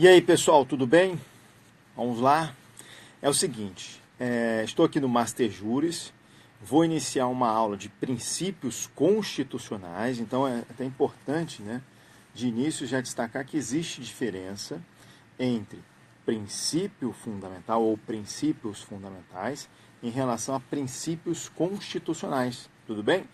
E aí, pessoal, tudo bem? Vamos lá? É o seguinte, estou aqui no Master Juris, vou iniciar uma aula de princípios constitucionais, então é até importante, né, de início já destacar que existe diferença entre princípio fundamental ou princípios fundamentais em relação a princípios constitucionais, tudo bem?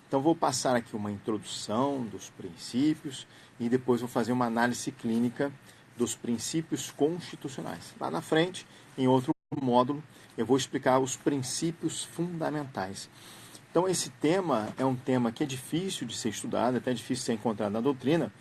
Então vou passar aqui uma introdução dos princípios e depois vou fazer uma análise clínica dos princípios constitucionais. Lá na frente, em outro módulo, eu vou explicar os princípios fundamentais. Então esse tema é um tema que é difícil de ser estudado, até difícil de ser encontrado na doutrina,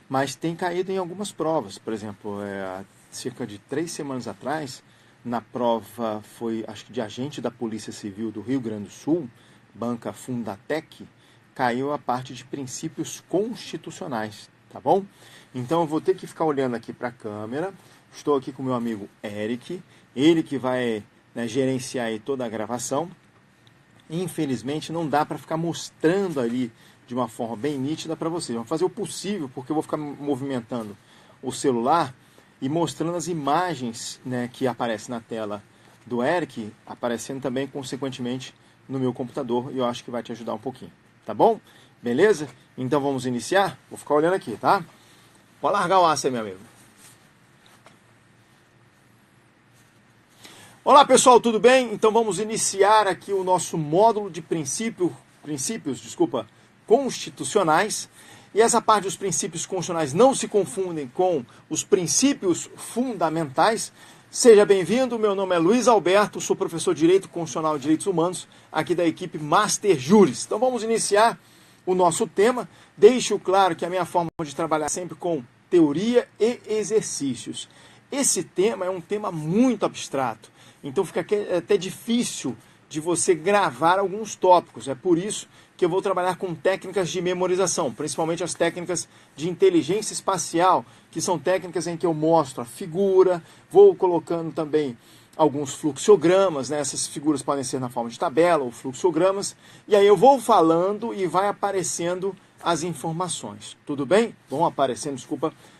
mas tem caído em algumas provas. Por exemplo, há cerca de 3 semanas atrás, na prova foi, acho que de agente da Polícia Civil do Rio Grande do Sul, banca Fundatec, caiu a parte de princípios constitucionais, tá bom? Então eu vou ter que ficar olhando aqui para a câmera. Estou aqui com o meu amigo Eric, ele que vai, né, gerenciar aí toda a gravação. Infelizmente não dá para ficar mostrando ali de uma forma bem nítida para vocês. Vamos fazer o possível, porque eu vou ficar movimentando o celular e mostrando as imagens, né, que aparecem na tela do Eric, aparecendo também consequentemente no meu computador, e eu acho que vai te ajudar um pouquinho, tá bom? Beleza? Então vamos iniciar? Vou ficar olhando aqui, tá? Pode largar o aço aí, meu amigo. Olá, pessoal, tudo bem? Então vamos iniciar aqui o nosso módulo de princípios constitucionais. E essa parte dos princípios constitucionais não se confundem com os princípios fundamentais. Seja bem-vindo, meu nome é Luiz Alberto, sou professor de Direito Constitucional e Direitos Humanos, aqui da equipe Master Juris. Então vamos iniciar o nosso tema. Deixo claro que a minha forma de trabalhar é sempre com teoria e exercícios. Esse tema é um tema muito abstrato, então fica até difícil de você gravar alguns tópicos. É por isso que eu vou trabalhar com técnicas de memorização, principalmente as técnicas de inteligência espacial, que são técnicas em que eu mostro a figura, vou colocando também alguns fluxogramas, né? Essas figuras podem ser na forma de tabela ou fluxogramas, e aí eu vou falando e vai aparecendo as informações, tudo bem? Vão aparecendo,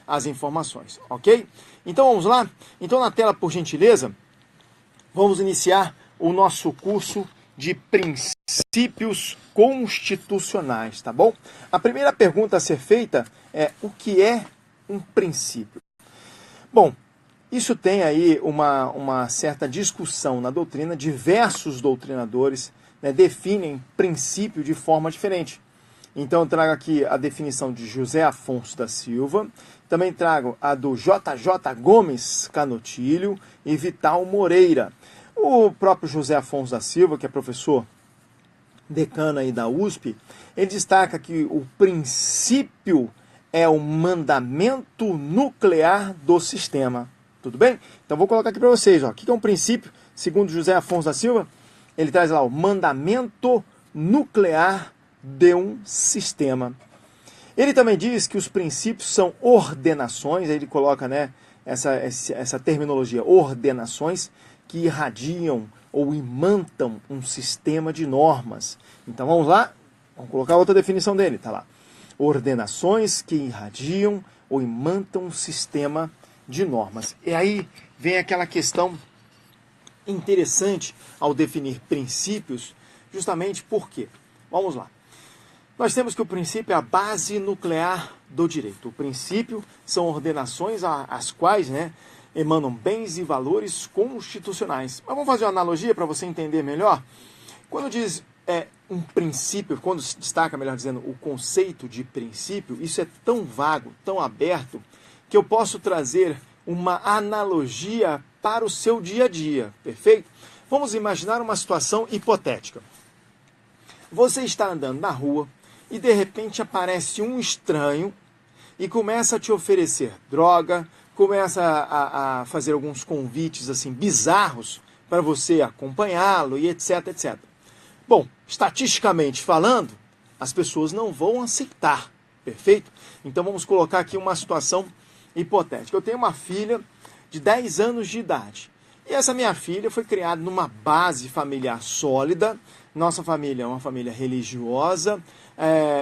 as informações, ok? Então vamos lá? Então na tela, por gentileza, vamos iniciar o nosso curso de princípios constitucionais, tá bom? A primeira pergunta a ser feita é: o que é um princípio? Bom, isso tem aí uma certa discussão na doutrina. Diversos doutrinadores, né, definem princípio de forma diferente. Então eu trago aqui a definição de José Afonso da Silva, também trago a do J.J. Gomes Canotilho e Vital Moreira. O próprio José Afonso da Silva, que é professor decano aí da USP, ele destaca que o princípio é o mandamento nuclear do sistema. Tudo bem? Então vou colocar aqui para vocês, ó. O que é um princípio? Segundo José Afonso da Silva, ele traz lá o mandamento nuclear de um sistema. Ele também diz que os princípios são ordenações, aí ele coloca, né, essa terminologia, ordenações, que irradiam ou imantam um sistema de normas. Então vamos lá, vamos colocar outra definição dele, tá lá. Ordenações que irradiam ou imantam um sistema de normas. E aí vem aquela questão interessante ao definir princípios, justamente por quê? Vamos lá. Nós temos que o princípio é a base nuclear do direito. O princípio são ordenações às quais, né, emanam bens e valores constitucionais. Mas vamos fazer uma analogia para você entender melhor? Quando diz um princípio, quando se destaca, melhor dizendo, o conceito de princípio, isso é tão vago, tão aberto, que eu posso trazer uma analogia para o seu dia a dia, perfeito? Vamos imaginar uma situação hipotética. Você está andando na rua e de repente aparece um estranho e começa a te oferecer droga, começa a fazer alguns convites assim bizarros para você acompanhá-lo e etc, etc. Bom, estatisticamente falando, as pessoas não vão aceitar, perfeito? Então vamos colocar aqui uma situação hipotética. Eu tenho uma filha de 10 anos de idade. E essa minha filha foi criada numa base familiar sólida. Nossa família é uma família religiosa.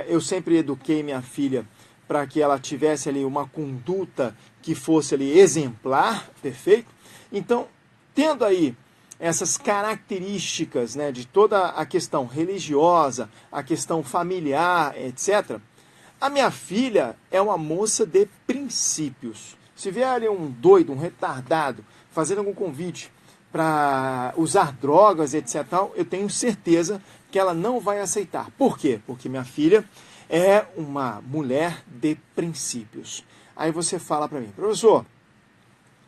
Eu sempre eduquei minha filha para que ela tivesse ali uma conduta que fosse ali exemplar, perfeito? Então, tendo aí essas características, né, de toda a questão religiosa, a questão familiar, etc., a minha filha é uma moça de princípios. Se vier ali um doido, um retardado, fazendo algum convite para usar drogas, etc., eu tenho certeza que ela não vai aceitar. Por quê? Porque minha filha é uma mulher de princípios. Aí você fala para mim, professor,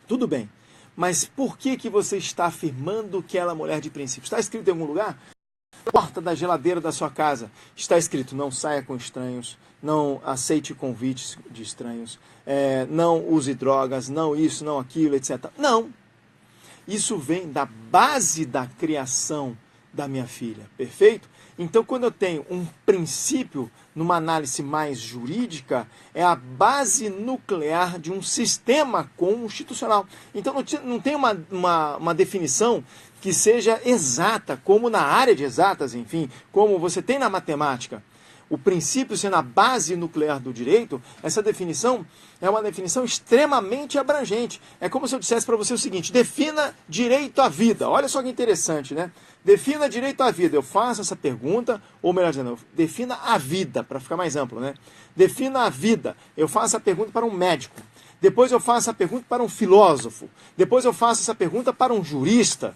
tudo bem, mas por que você está afirmando que ela é mulher de princípios? Está escrito em algum lugar? Na porta da geladeira da sua casa está escrito: não saia com estranhos, não aceite convites de estranhos, não use drogas, não isso, não aquilo, etc. Não. Isso vem da base da criação da minha filha, perfeito? Então, quando eu tenho um princípio, numa análise mais jurídica, é a base nuclear de um sistema constitucional. Então, não tem uma definição que seja exata, como na área de exatas, enfim, como você tem na matemática. O princípio sendo a base nuclear do direito, essa definição é uma definição extremamente abrangente. É como se eu dissesse para você o seguinte: defina direito à vida. Olha só que interessante, né? Defina direito à vida. Eu faço essa pergunta, ou melhor dizendo, defina a vida, para ficar mais amplo, né? Defina a vida. Eu faço a pergunta para um médico. Depois eu faço a pergunta para um filósofo. Depois eu faço essa pergunta para um jurista.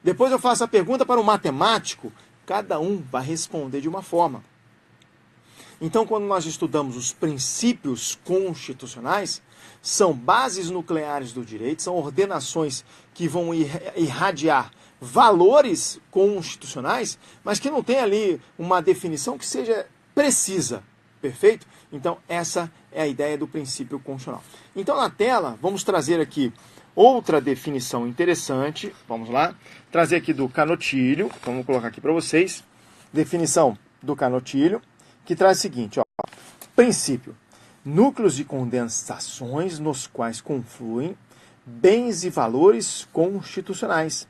Depois eu faço a pergunta para um matemático. Cada um vai responder de uma forma. Então, quando nós estudamos os princípios constitucionais, são bases nucleares do direito, são ordenações que vão irradiar valores constitucionais, mas que não tem ali uma definição que seja precisa, perfeito? Então, essa é a ideia do princípio constitucional. Então, na tela, vamos trazer aqui outra definição interessante, vamos lá, trazer aqui do Canotilho, vamos colocar aqui para vocês, definição do Canotilho, que traz o seguinte, ó, princípio: núcleos de condensações nos quais confluem bens e valores constitucionais.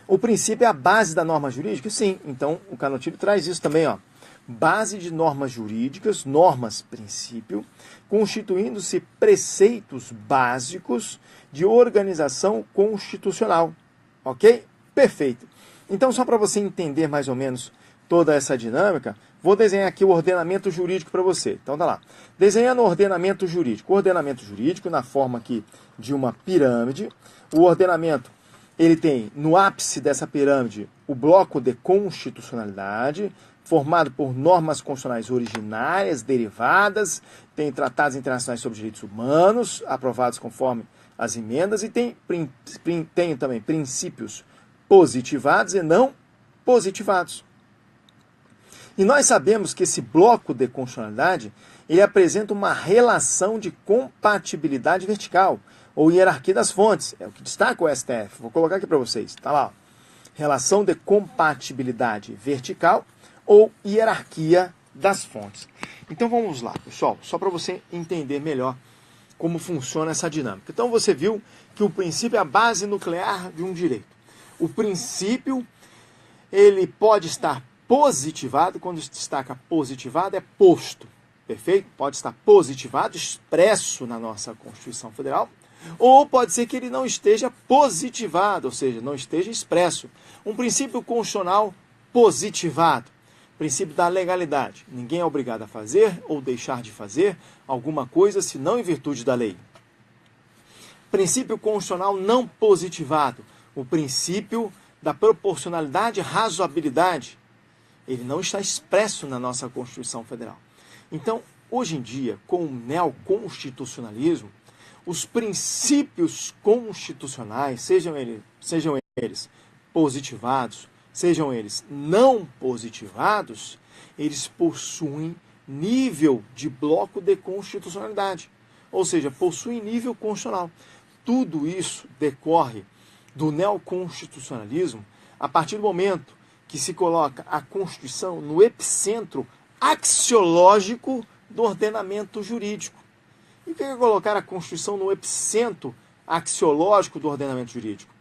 O princípio é a base da norma jurídica? Sim, então o Canotilho traz isso também, ó. Base de normas jurídicas, normas princípio, constituindo-se preceitos básicos de organização constitucional. Ok? Perfeito. Então, só para você entender mais ou menos toda essa dinâmica, vou desenhar aqui o ordenamento jurídico para você. Então, tá lá. Desenhando o ordenamento jurídico. O ordenamento jurídico, na forma aqui de uma pirâmide. O ordenamento, ele tem no ápice dessa pirâmide o bloco de constitucionalidade, formado por normas constitucionais originárias, derivadas, tem tratados internacionais sobre direitos humanos, aprovados conforme as emendas, e tem também princípios positivados e não positivados. E nós sabemos que esse bloco de constitucionalidade, ele apresenta uma relação de compatibilidade vertical, ou hierarquia das fontes. É o que destaca o STF. Vou colocar aqui para vocês. Está lá. Ó. Relação de compatibilidade vertical ou hierarquia das fontes. Então vamos lá, pessoal, só para você entender melhor como funciona essa dinâmica. Então você viu que o princípio é a base nuclear de um direito. O princípio, ele pode estar positivado, quando se destaca positivado, é posto, perfeito? Pode estar positivado, expresso na nossa Constituição Federal, ou pode ser que ele não esteja positivado, ou seja, não esteja expresso. Um princípio constitucional positivado, princípio da legalidade. Ninguém é obrigado a fazer ou deixar de fazer alguma coisa, senão em virtude da lei. Princípio constitucional não positivado, o princípio da proporcionalidade e razoabilidade. Ele não está expresso na nossa Constituição Federal. Então, hoje em dia, com o neoconstitucionalismo, os princípios constitucionais, sejam eles positivados, sejam eles não positivados, eles possuem nível de bloco de constitucionalidade, ou seja, possuem nível constitucional. Tudo isso decorre do neoconstitucionalismo a partir do momento que se coloca a Constituição no epicentro axiológico do ordenamento jurídico. E o que é colocar a Constituição no epicentro axiológico do ordenamento jurídico?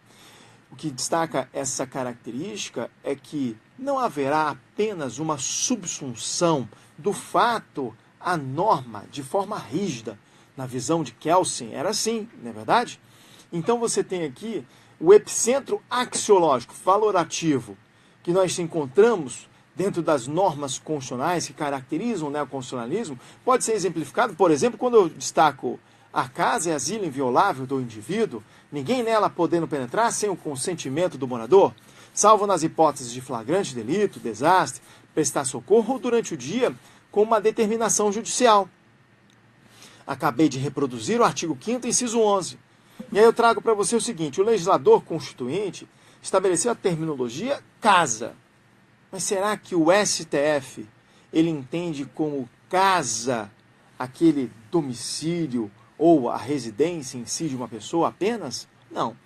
O que destaca essa característica é que não haverá apenas uma subsunção do fato a norma de forma rígida. Na visão de Kelsen era assim, não é verdade? Então você tem aqui o epicentro axiológico, valorativo, que nós encontramos dentro das normas constitucionais que caracterizam o neoconstitucionalismo, pode ser exemplificado, por exemplo, quando eu destaco a casa é asilo inviolável do indivíduo, ninguém nela podendo penetrar sem o consentimento do morador, salvo nas hipóteses de flagrante delito, desastre, prestar socorro ou durante o dia com uma determinação judicial. Acabei de reproduzir o artigo 5º, inciso 11. E aí eu trago para você o seguinte, o legislador constituinte estabeleceu a terminologia casa. Mas será que o STF, ele entende como casa aquele domicílio ou a residência em si de uma pessoa apenas? Não.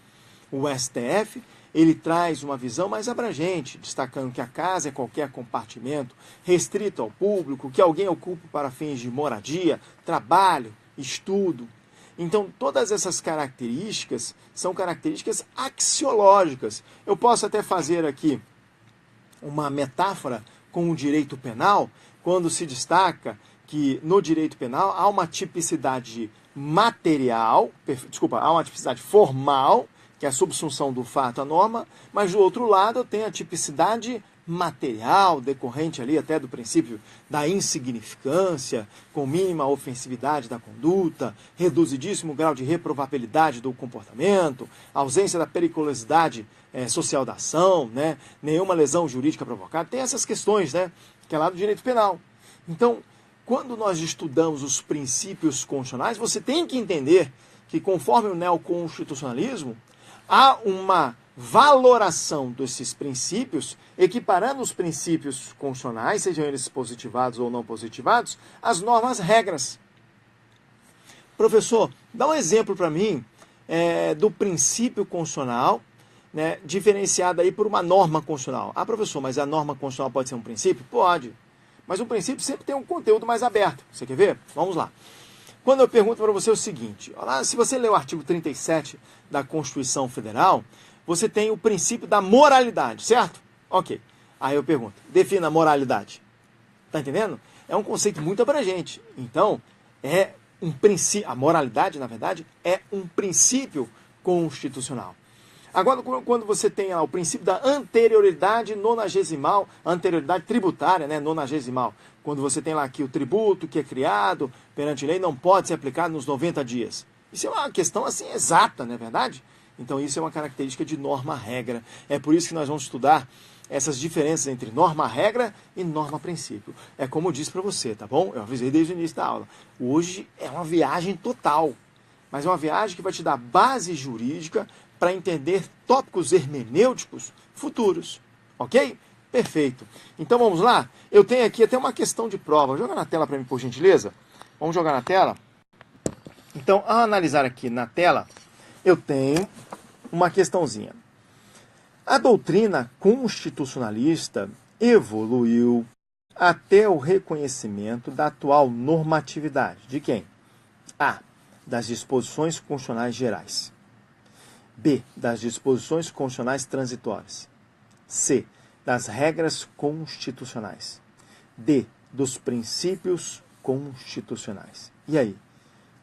O STF, ele traz uma visão mais abrangente, destacando que a casa é qualquer compartimento restrito ao público, que alguém ocupa para fins de moradia, trabalho, estudo. Então, todas essas características são características axiológicas. Eu posso até fazer aqui uma metáfora com o direito penal, quando se destaca que no direito penal há uma tipicidade material, há uma tipicidade formal, que é a subsunção do fato à norma, mas do outro lado eu tenho a tipicidade material, decorrente ali até do princípio da insignificância, com mínima ofensividade da conduta, reduzidíssimo grau de reprovabilidade do comportamento, ausência da periculosidade social da ação, né? Nenhuma lesão jurídica provocada. Tem essas questões, né? Que é lá do direito penal. Então, quando nós estudamos os princípios constitucionais, você tem que entender que, conforme o neoconstitucionalismo, há uma valoração desses princípios, equiparando os princípios constitucionais, sejam eles positivados ou não positivados, às normas regras. Professor, dá um exemplo para mim do princípio constitucional, né, diferenciado aí por uma norma constitucional. Ah, professor, mas a norma constitucional pode ser um princípio? Pode. Mas um princípio sempre tem um conteúdo mais aberto. Você quer ver? Vamos lá. Quando eu pergunto para você o seguinte, olha, se você ler o artigo 37 da Constituição Federal, você tem o princípio da moralidade, certo? Ok. Aí eu pergunto, defina a moralidade. Está entendendo? É um conceito muito abrangente. Então, é um princípio, a moralidade, na verdade, é um princípio constitucional. Agora, quando você tem lá o princípio da anterioridade nonagesimal, anterioridade tributária, né, nonagesimal, quando você tem lá que o tributo que é criado perante lei não pode ser aplicado nos 90 dias. Isso é uma questão assim exata, não é verdade? Então isso é uma característica de norma-regra. É por isso que nós vamos estudar essas diferenças entre norma-regra e norma-princípio. É como eu disse para você, tá bom? Eu avisei desde o início da aula. Hoje é uma viagem total, mas é uma viagem que vai te dar base jurídica para entender tópicos hermenêuticos futuros. Ok? Perfeito. Então vamos lá? Eu tenho aqui até uma questão de prova. Joga na tela para mim, por gentileza. Vamos jogar na tela? Então, ao analisar aqui na tela, eu tenho uma questãozinha. A doutrina constitucionalista evoluiu até o reconhecimento da atual normatividade. De quem? A. Das disposições constitucionais gerais. B. Das disposições constitucionais transitórias. C. Das regras constitucionais. D. Dos princípios constitucionais. E aí?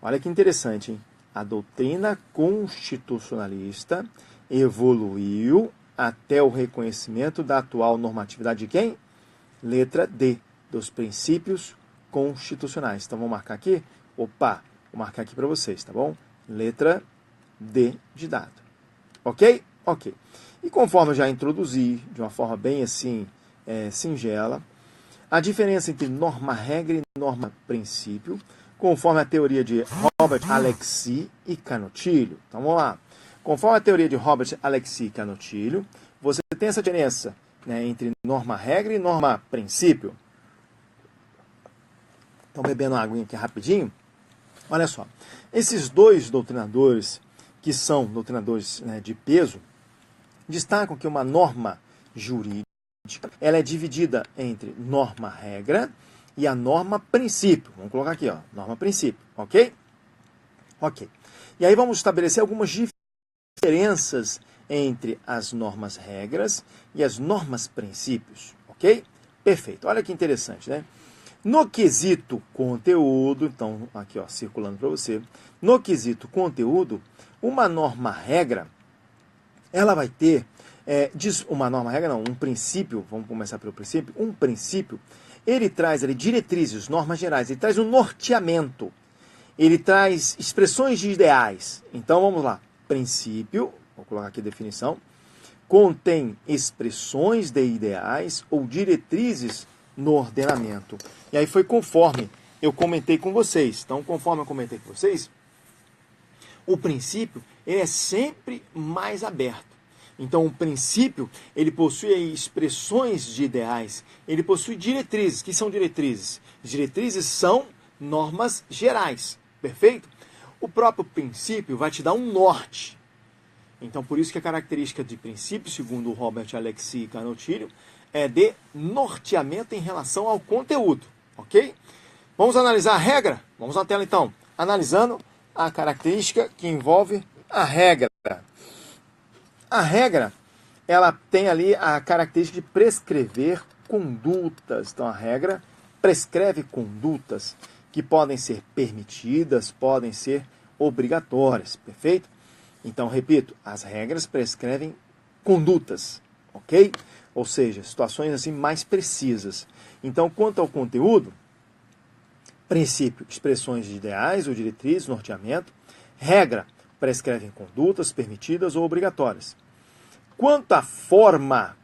Olha que interessante, hein? A doutrina constitucionalista evoluiu até o reconhecimento da atual normatividade de quem? Letra D. Dos princípios constitucionais. Então, vamos marcar aqui? Opa, vou marcar aqui para vocês, tá bom? Letra D de dado. Ok? Ok. E conforme eu já introduzi, de uma forma bem assim, singela, a diferença entre norma-regra e norma-princípio, conforme a teoria de Robert Alexis e Canotilho. Então, vamos lá. Conforme a teoria de Robert Alexis e Canotilho, você tem essa diferença, né, entre norma-regra e norma-princípio. Então, bebendo uma aguinha aqui rapidinho. Olha só. Esses dois doutrinadores, que são doutrinadores, né, de peso, destacam que uma norma jurídica ela é dividida entre norma-regra e a norma-princípio. Vamos colocar aqui, ó, norma-princípio, ok? Ok. E aí vamos estabelecer algumas diferenças entre as normas-regras e as normas-princípios, ok? Perfeito. Olha que interessante, né? No quesito conteúdo, então, aqui ó, circulando para você, no quesito conteúdo, uma norma-regra, ela vai ter, uma norma-regra não, um princípio, vamos começar pelo princípio, um princípio, ele traz ali diretrizes, normas gerais, ele traz um norteamento, ele traz expressões de ideais. Então vamos lá, princípio, vou colocar aqui a definição, contém expressões de ideais ou diretrizes no ordenamento. E aí foi conforme eu comentei com vocês. Então, conforme eu comentei com vocês, o princípio ele é sempre mais aberto. Então, o princípio ele possui aí expressões de ideais, ele possui diretrizes. O que são diretrizes? Diretrizes são normas gerais, perfeito? O próprio princípio vai te dar um norte. Então, por isso que a característica de princípio, segundo o Robert Alexis Canotilho, é de norteamento em relação ao conteúdo, ok? Vamos analisar a regra? Vamos na tela então. Analisando a característica que envolve a regra. A regra, ela tem ali a característica de prescrever condutas. Então, a regra prescreve condutas que podem ser permitidas, podem ser obrigatórias, perfeito? Então, repito, as regras prescrevem condutas, ok? Ou seja, situações assim mais precisas. Então, quanto ao conteúdo, princípio, expressões de ideais ou diretrizes, norteamento. Regra, prescrevem condutas permitidas ou obrigatórias. Quanto à forma,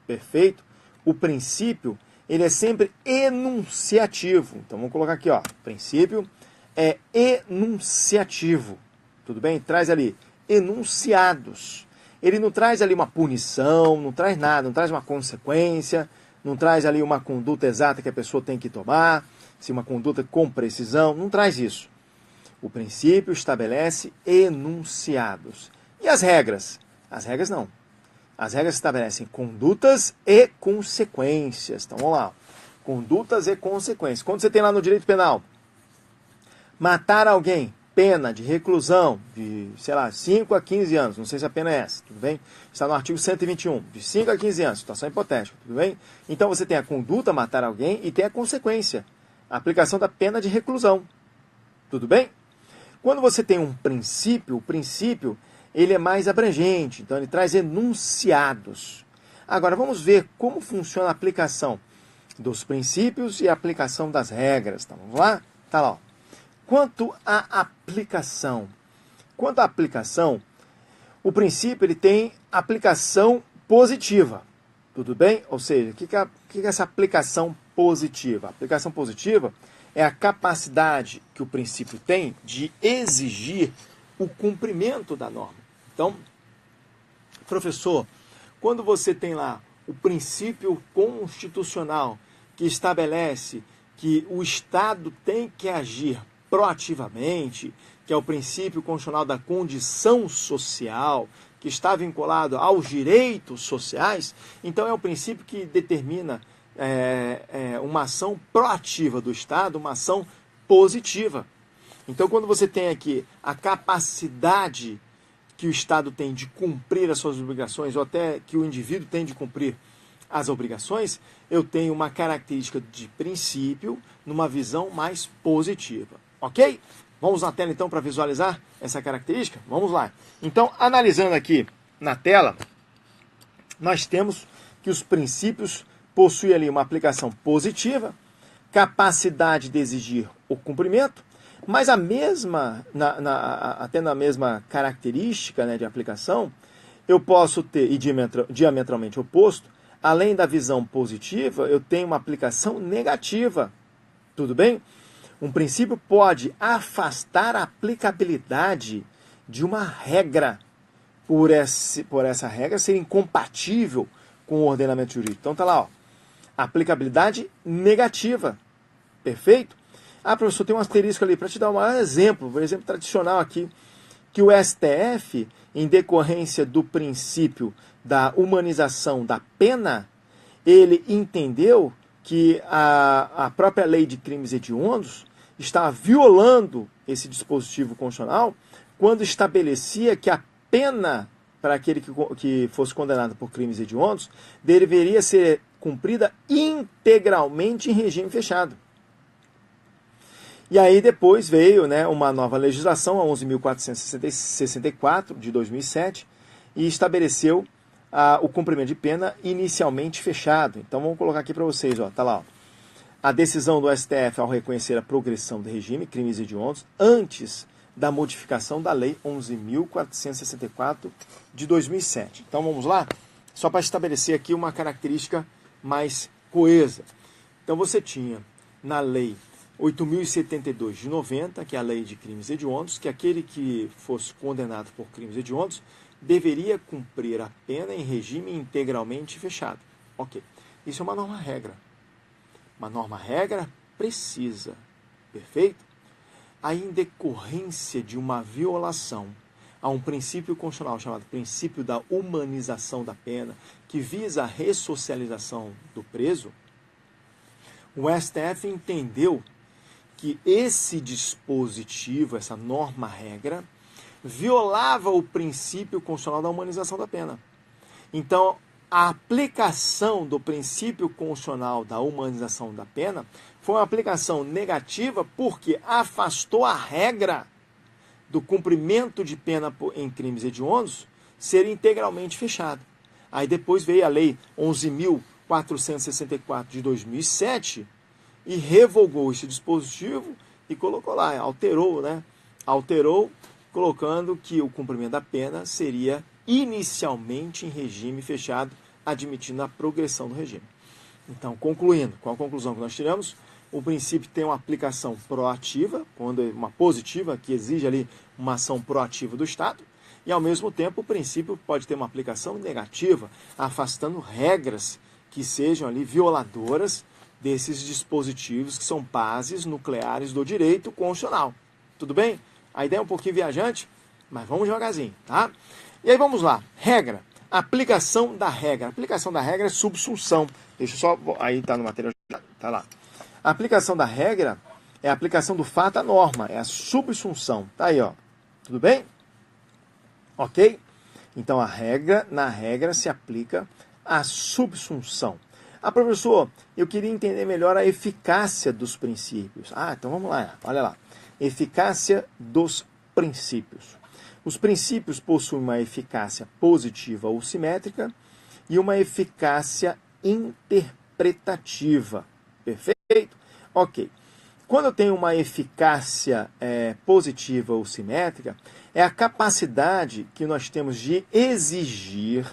perfeito, o princípio, ele é sempre enunciativo. Então, vamos colocar aqui, ó, princípio é enunciativo. Tudo bem? Traz ali enunciados. Ele não traz ali uma punição, não traz nada, não traz uma consequência, não traz ali uma conduta exata que a pessoa tem que tomar, se uma conduta com precisão, não traz isso. O princípio estabelece enunciados. E as regras? As regras não. As regras estabelecem condutas e consequências. Então vamos lá. Condutas e consequências. Quando você tem lá no direito penal, matar alguém, pena de reclusão de, 5 a 15 anos. Não sei se a pena é essa, tudo bem? Está no artigo 121, de 5 a 15 anos, situação hipotética, tudo bem? Então você tem a conduta, matar alguém, e tem a consequência, a aplicação da pena de reclusão. Tudo bem? Quando você tem um princípio, o princípio ele é mais abrangente, então ele traz enunciados. Agora vamos ver como funciona a aplicação dos princípios e a aplicação das regras. Então, vamos lá? Tá lá, ó. Quanto à aplicação, o princípio ele tem aplicação positiva, tudo bem? Ou seja, o que é essa aplicação positiva? A aplicação positiva é a capacidade que o princípio tem de exigir o cumprimento da norma. Então, professor, quando você tem lá o princípio constitucional que estabelece que o Estado tem que agir proativamente, que é o princípio constitucional da condição social, que está vinculado aos direitos sociais, então é um princípio que determina uma ação proativa do Estado, uma ação positiva. Então, quando você tem aqui a capacidade que o Estado tem de cumprir as suas obrigações, ou até que o indivíduo tem de cumprir as obrigações, eu tenho uma característica de princípio numa visão mais positiva. Ok? Vamos na tela então para visualizar essa característica? Vamos lá. Então, analisando aqui na tela, nós temos que os princípios possuem ali uma aplicação positiva, capacidade de exigir o cumprimento, mas até na mesma característica, né, de aplicação, eu posso ter, e diametralmente oposto, além da visão positiva, eu tenho uma aplicação negativa. Tudo bem? Um princípio pode afastar a aplicabilidade de uma regra por essa regra ser incompatível com o ordenamento jurídico. Então tá lá, ó, aplicabilidade negativa. Perfeito? Ah, professor, tem um asterisco ali para te dar um exemplo tradicional aqui, que o STF, em decorrência do princípio da humanização da pena, ele entendeu que a própria lei de crimes hediondos está violando esse dispositivo constitucional quando estabelecia que a pena para aquele que fosse condenado por crimes hediondos deveria ser cumprida integralmente em regime fechado. E aí depois veio, né, uma nova legislação, a 11.464 de 2007, e estabeleceu o cumprimento de pena inicialmente fechado. Então vamos colocar aqui para vocês, ó, tá lá, ó. A decisão do STF ao reconhecer a progressão do regime, crimes hediondos, antes da modificação da Lei 11.464 de 2007. Então vamos lá, só para estabelecer aqui uma característica mais coesa. Então você tinha na Lei 8.072 de 90, que é a Lei de Crimes Hediondos, que aquele que fosse condenado por crimes hediondos deveria cumprir a pena em regime integralmente fechado. Ok, isso é uma norma-regra. Uma norma-regra precisa, perfeito? Aí, em decorrência de uma violação a um princípio constitucional chamado princípio da humanização da pena, que visa a ressocialização do preso, o STF entendeu que esse dispositivo, essa norma-regra, violava o princípio constitucional da humanização da pena. Então, a aplicação do princípio constitucional da humanização da pena foi uma aplicação negativa porque afastou a regra do cumprimento de pena em crimes hediondos ser integralmente fechado. Aí depois veio a Lei 11.464 de 2007 e revogou esse dispositivo e colocou lá, alterou, né? Alterou, colocando que o cumprimento da pena seria inicialmente em regime fechado, admitindo a progressão do regime. Então, concluindo, qual a conclusão que nós tiramos? O princípio tem uma aplicação proativa, quando uma positiva, que exige ali uma ação proativa do Estado, e ao mesmo tempo o princípio pode ter uma aplicação negativa, afastando regras que sejam ali violadoras desses dispositivos que são bases nucleares do direito constitucional. Tudo bem? A ideia é um pouquinho viajante, mas vamos devagarzinho, tá? E aí vamos lá. Regra. Aplicação da regra. A aplicação da regra é subsunção. Deixa eu só... Aí está no material. Tá lá. A aplicação da regra é a aplicação do fato à norma. É a subsunção. Tá aí, ó. Tudo bem? Ok? Então, na regra se aplica a subsunção. Ah, professor, eu queria entender melhor a eficácia dos princípios. Ah, então vamos lá. Olha lá. Eficácia dos princípios. Os princípios possuem uma eficácia positiva ou simétrica e uma eficácia interpretativa. Perfeito? Ok. Quando eu tenho uma eficácia positiva ou simétrica, é a capacidade que nós temos de exigir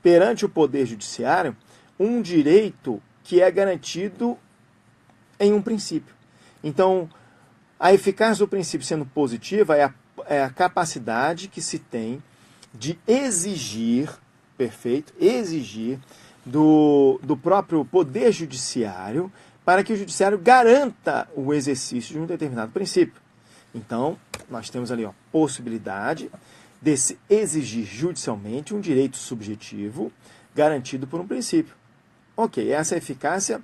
perante o Poder Judiciário um direito que é garantido em um princípio. Então, a eficácia do princípio sendo positiva é a capacidade que se tem de exigir, perfeito, exigir do próprio Poder Judiciário para que o Judiciário garanta o exercício de um determinado princípio. Então, nós temos ali, ó, possibilidade de se exigir judicialmente um direito subjetivo garantido por um princípio. Ok, essa é a eficácia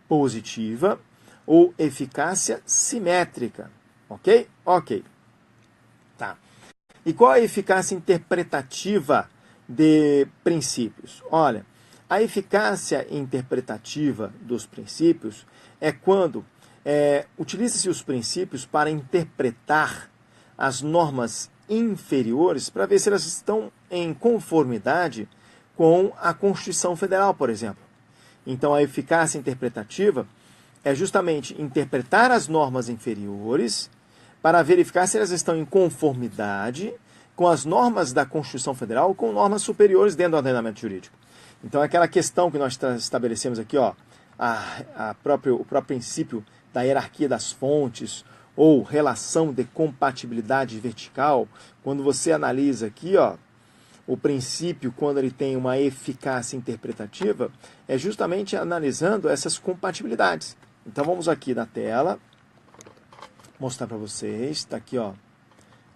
positiva ou eficácia simétrica. Ok? Ok. Tá. E qual a eficácia interpretativa de princípios? Olha, a eficácia interpretativa dos princípios é quando utiliza-se os princípios para interpretar as normas inferiores para ver se elas estão em conformidade com a Constituição Federal, por exemplo. Então, a eficácia interpretativa é justamente interpretar as normas inferiores para verificar se elas estão em conformidade com as normas da Constituição Federal ou com normas superiores dentro do ordenamento jurídico. Então, aquela questão que nós estabelecemos aqui, ó, o próprio princípio da hierarquia das fontes ou relação de compatibilidade vertical, quando você analisa aqui, ó, o princípio, quando ele tem uma eficácia interpretativa, é justamente analisando essas compatibilidades. Então, vamos aqui na tela, mostrar para vocês. Está aqui, ó.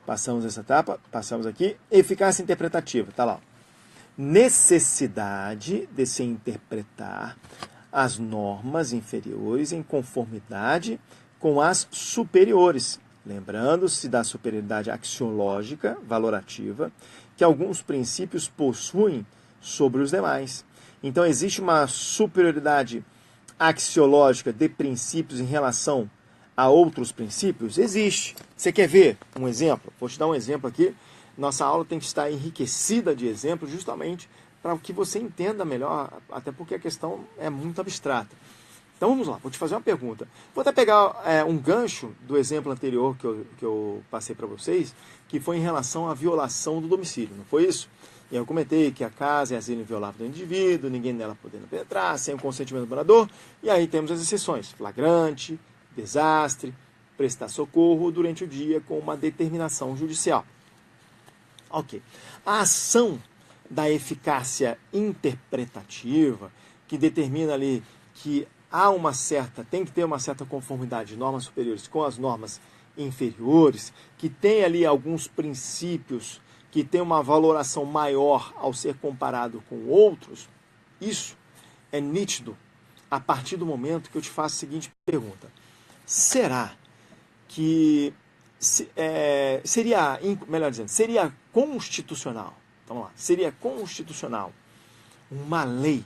Passamos essa etapa, passamos aqui. Eficácia interpretativa, está lá. Necessidade de se interpretar as normas inferiores em conformidade com as superiores. Lembrando-se da superioridade axiológica, valorativa, que alguns princípios possuem sobre os demais. Então existe uma superioridade axiológica de princípios em relação a outros princípios? Existe. Você quer ver um exemplo? Vou te dar um exemplo aqui. Nossa aula tem que estar enriquecida de exemplos justamente para que você entenda melhor, até porque a questão é muito abstrata. Então vamos lá, vou te fazer uma pergunta. Vou até pegar um gancho do exemplo anterior que eu passei para vocês, que foi em relação à violação do domicílio, não foi isso? E eu comentei que a casa é asilo inviolável do indivíduo, ninguém nela podendo penetrar, sem o consentimento do morador, e aí temos as exceções, flagrante, desastre, prestar socorro durante o dia com uma determinação judicial. Ok. A ação da eficácia interpretativa, que determina ali que tem que ter uma certa conformidade de normas superiores com as normas inferiores, que tem ali alguns princípios que tem uma valoração maior ao ser comparado com outros, isso é nítido a partir do momento que eu te faço a seguinte pergunta. Será que seria constitucional, então, vamos lá, seria constitucional uma lei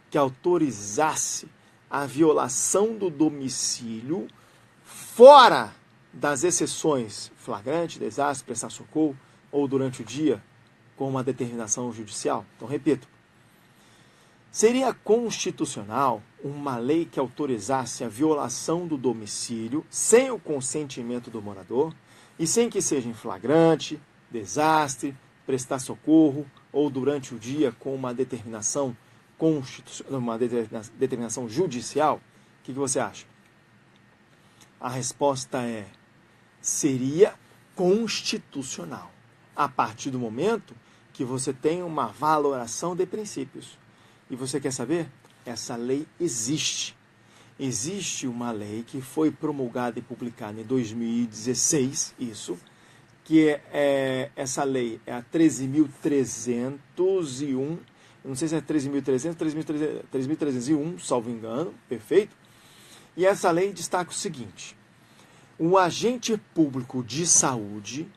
que autorizasse a violação do domicílio fora das exceções flagrante, desastre, prestar socorro ou durante o dia com uma determinação judicial? Então, repito, seria constitucional uma lei que autorizasse a violação do domicílio sem o consentimento do morador e sem que seja em flagrante, desastre, prestar socorro ou durante o dia com uma determinação judicial? O que você acha? A resposta é: seria constitucional, a partir do momento que você tem uma valoração de princípios. E você quer saber? Essa lei existe. Existe uma lei que foi promulgada e publicada em 2016, que essa lei é a 13.301, não sei se é 13.300, 13.301, salvo engano, perfeito? E essa lei destaca o seguinte: o agente público de saúde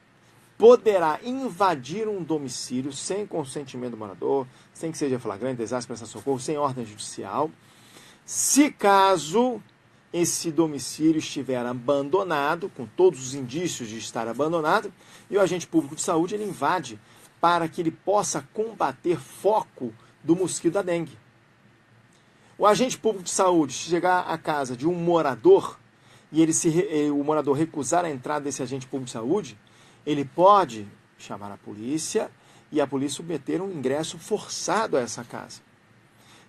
poderá invadir um domicílio sem consentimento do morador, sem que seja flagrante, desastre, prestar socorro, sem ordem judicial, se caso esse domicílio estiver abandonado, com todos os indícios de estar abandonado, e o agente público de saúde ele invade para que ele possa combater foco do mosquito da dengue. O agente público de saúde chegar à casa de um morador e o morador recusar a entrada desse agente público de saúde, ele pode chamar a polícia e a polícia submeter um ingresso forçado a essa casa.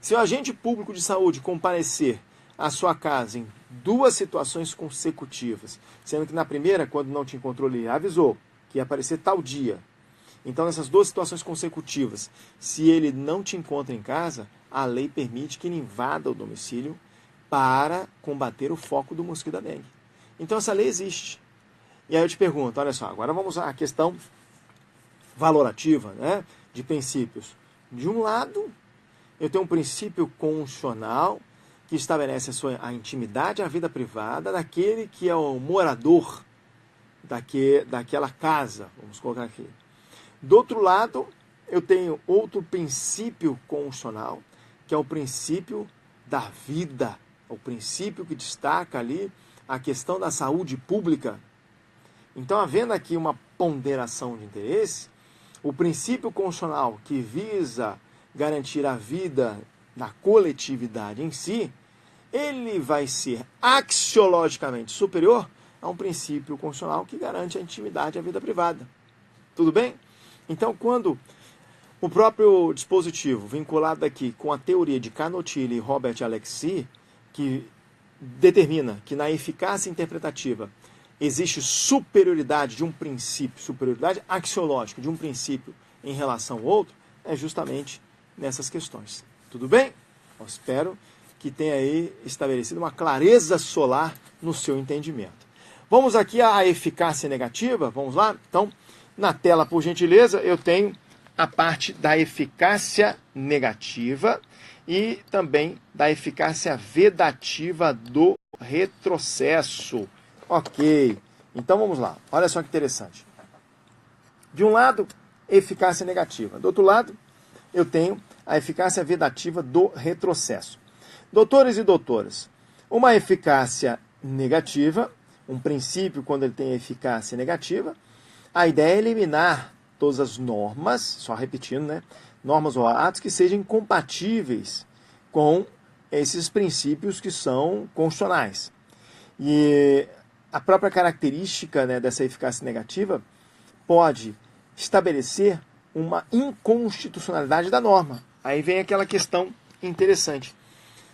Se o agente público de saúde comparecer à sua casa em duas situações consecutivas, sendo que na primeira, quando não tinha controle, ele avisou que ia aparecer tal dia. Então, nessas duas situações consecutivas, se ele não te encontra em casa, a lei permite que ele invada o domicílio para combater o foco do mosquito da dengue. Então, essa lei existe. E aí eu te pergunto, olha só, agora vamos à questão valorativa, né, de princípios. De um lado, eu tenho um princípio constitucional que estabelece a intimidade e a vida privada daquele que é o morador daquela casa, vamos colocar aqui. Do outro lado, eu tenho outro princípio constitucional, que é o princípio da vida, o princípio que destaca ali a questão da saúde pública. Então, havendo aqui uma ponderação de interesse, o princípio constitucional que visa garantir a vida da coletividade em si, ele vai ser axiologicamente superior a um princípio constitucional que garante a intimidade e a vida privada. Tudo bem? Então, quando o próprio dispositivo, vinculado aqui com a teoria de Canottilli e Robert Alexy, que determina que na eficácia interpretativa existe superioridade de um princípio, superioridade axiológica de um princípio em relação ao outro, é justamente nessas questões. Tudo bem? Eu espero que tenha aí estabelecido uma clareza solar no seu entendimento. Vamos aqui à eficácia negativa, vamos lá? Então, na tela, por gentileza, eu tenho a parte da eficácia negativa e também da eficácia vedativa do retrocesso. Ok, então vamos lá. Olha só que interessante. De um lado, eficácia negativa. Do outro lado, eu tenho a eficácia vedativa do retrocesso. Doutores e doutoras, uma eficácia negativa, um princípio quando ele tem eficácia negativa, a ideia é eliminar todas as normas, só repetindo, né? Normas ou atos que sejam incompatíveis com esses princípios que são constitucionais. E a própria característica, né, dessa eficácia negativa pode estabelecer uma inconstitucionalidade da norma. Aí vem aquela questão interessante.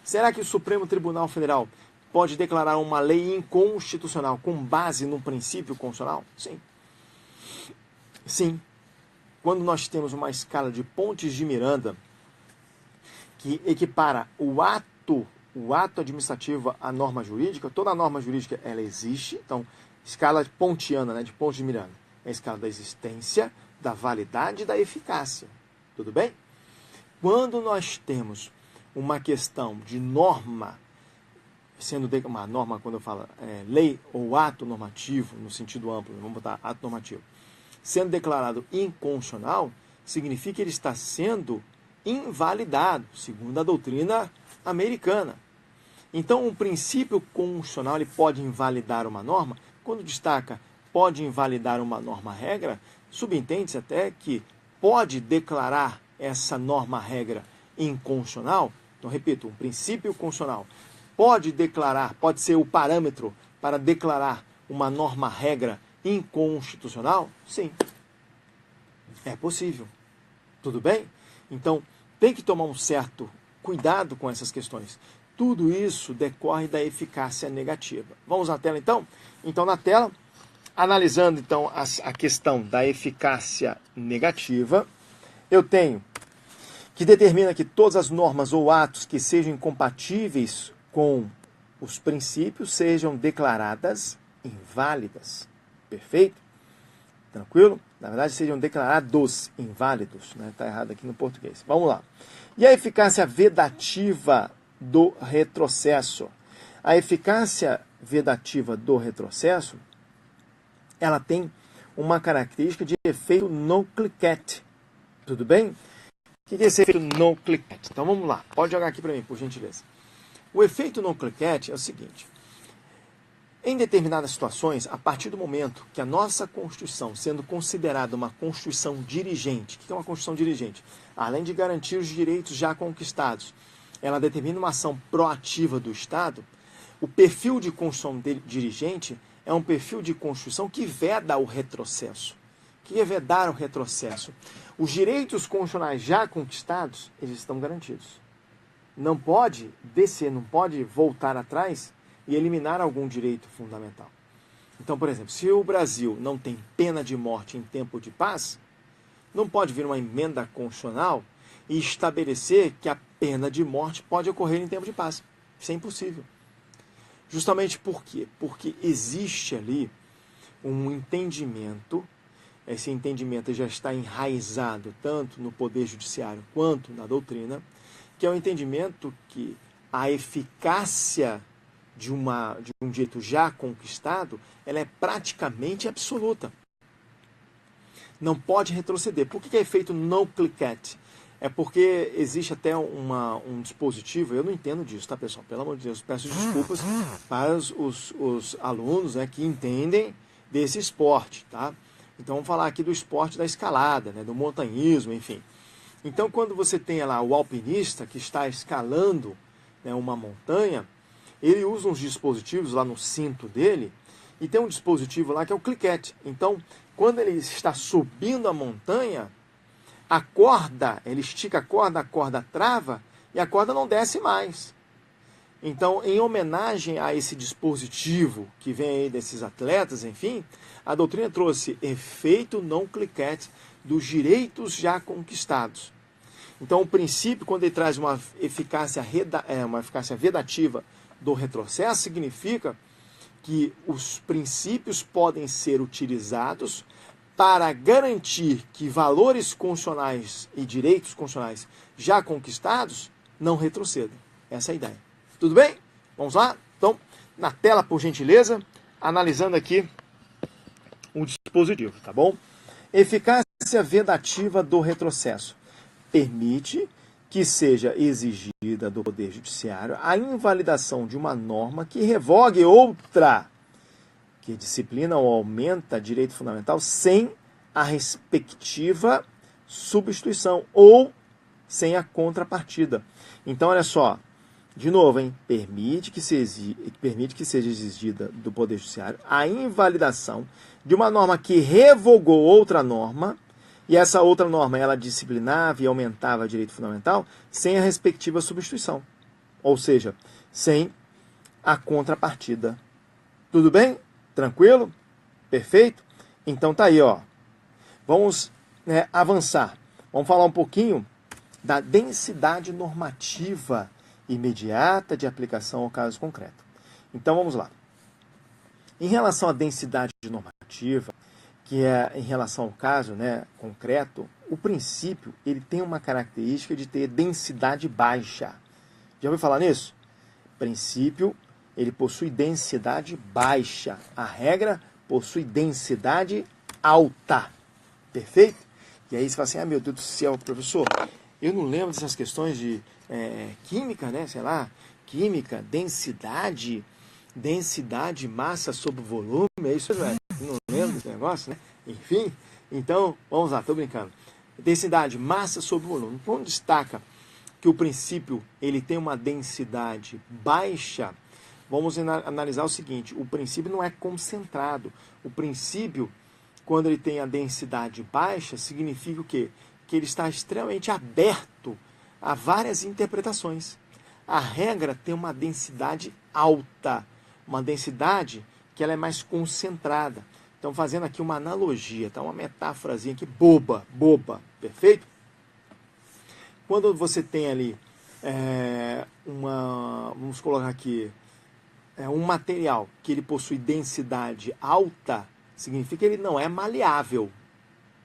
Será que o Supremo Tribunal Federal pode declarar uma lei inconstitucional com base num princípio constitucional? Sim. Sim. Quando nós temos uma escala de Pontes de Miranda que equipara o ato administrativo à norma jurídica, toda norma jurídica ela existe, então, escala pontiana, né, de Pontes de Miranda, é a escala da existência, da validade e da eficácia. Tudo bem? Quando nós temos uma questão de norma, sendo uma norma, quando eu falo lei ou ato normativo, no sentido amplo, vamos botar ato normativo, sendo declarado inconstitucional, significa que ele está sendo invalidado, segundo a doutrina americana. Então, um princípio constitucional ele pode invalidar uma norma, quando destaca pode invalidar uma norma-regra, subentende-se até que pode declarar essa norma-regra inconstitucional. Então, repito, um princípio constitucional pode ser o parâmetro para declarar uma norma-regra inconstitucional? Sim. É possível. Tudo bem? Então, tem que tomar um certo cuidado com essas questões. Tudo isso decorre da eficácia negativa. Vamos na tela, então? Então, na tela, analisando, então, a questão da eficácia negativa, eu tenho que determina que todas as normas ou atos que sejam incompatíveis com os princípios sejam declaradas inválidas. Perfeito? Tranquilo? Na verdade, sejam declarados inválidos. Né? Está errado aqui no português. Vamos lá. E a eficácia vedativa do retrocesso? A eficácia vedativa do retrocesso, ela tem uma característica de efeito no-cliquete. Tudo bem? O que é esse efeito no-cliquete? Então vamos lá. Pode jogar aqui para mim, por gentileza. O efeito no-cliquete é o seguinte. Em determinadas situações, a partir do momento que a nossa Constituição, sendo considerada uma Constituição dirigente, o que é uma Constituição dirigente? Além de garantir os direitos já conquistados, ela determina uma ação proativa do Estado, o perfil de Constituição dirigente é um perfil de Constituição que veda o retrocesso. O que é vedar o retrocesso? Os direitos constitucionais já conquistados, eles estão garantidos. Não pode descer, não pode voltar atrás e eliminar algum direito fundamental. Então, por exemplo, se o Brasil não tem pena de morte em tempo de paz, não pode vir uma emenda constitucional e estabelecer que a pena de morte pode ocorrer em tempo de paz. Isso é impossível. Justamente por quê? Porque existe ali um entendimento, esse entendimento já está enraizado tanto no Poder Judiciário quanto na doutrina, que é o entendimento que a eficácia de um direito já conquistado, ela é praticamente absoluta. Não pode retroceder. Por que é efeito no-cliquete? É porque existe até um dispositivo, eu não entendo disso, tá, pessoal? Pelo amor de Deus, peço desculpas para os alunos, né, que entendem desse esporte, tá? Então vamos falar aqui do esporte da escalada, né, do montanhismo, enfim. Então quando você tem lá o alpinista que está escalando, né, uma montanha, ele usa uns dispositivos lá no cinto dele, e tem um dispositivo lá que é o cliquete. Então, quando ele está subindo a montanha, a corda, ele estica a corda trava, e a corda não desce mais. Então, em homenagem a esse dispositivo que vem aí desses atletas, enfim, a doutrina trouxe efeito no-cliquete dos direitos já conquistados. Então, o princípio, quando ele traz uma eficácia vedativa do retrocesso, significa que os princípios podem ser utilizados para garantir que valores constitucionais e direitos constitucionais já conquistados não retrocedam. Essa é a ideia. Tudo bem? Vamos lá? Então, na tela, por gentileza, analisando aqui um dispositivo, tá bom? Eficácia vedativa do retrocesso. Permite que seja exigida do Poder Judiciário a invalidação de uma norma que revogue outra que disciplina ou aumenta direito fundamental sem a respectiva substituição ou sem a contrapartida. Então, olha só, de novo, hein? Permite que seja exigida do Poder Judiciário a invalidação de uma norma que revogou outra norma, e essa outra norma ela disciplinava e aumentava direito fundamental sem a respectiva substituição, ou seja, sem a contrapartida. Tudo bem? Tranquilo? Perfeito? Então tá aí, ó. Vamos avançar. Vamos falar um pouquinho da densidade normativa imediata de aplicação ao caso concreto. Então vamos lá. Em relação à densidade normativa, que é em relação ao caso concreto, o princípio ele tem uma característica de ter densidade baixa. Já ouviu falar nisso? Princípio, ele possui densidade baixa. A regra possui densidade alta. Perfeito? E aí você fala assim, meu Deus do céu, professor, eu não lembro dessas questões de química, química, densidade, massa sobre volume, é isso, velho? Não lembro desse negócio, Enfim, então, vamos lá, tô brincando. Densidade, massa sobre volume. Quando destaca que o princípio ele tem uma densidade baixa, vamos analisar o seguinte, o princípio não é concentrado. O princípio, quando ele tem a densidade baixa, significa o quê? Que ele está extremamente aberto a várias interpretações. A regra tem uma densidade alta, uma densidade que ela é mais concentrada. Então, fazendo aqui uma analogia, tá? Uma metáforazinha aqui boba, perfeito? Quando você tem ali vamos colocar aqui, um material que ele possui densidade alta, significa que ele não é maleável,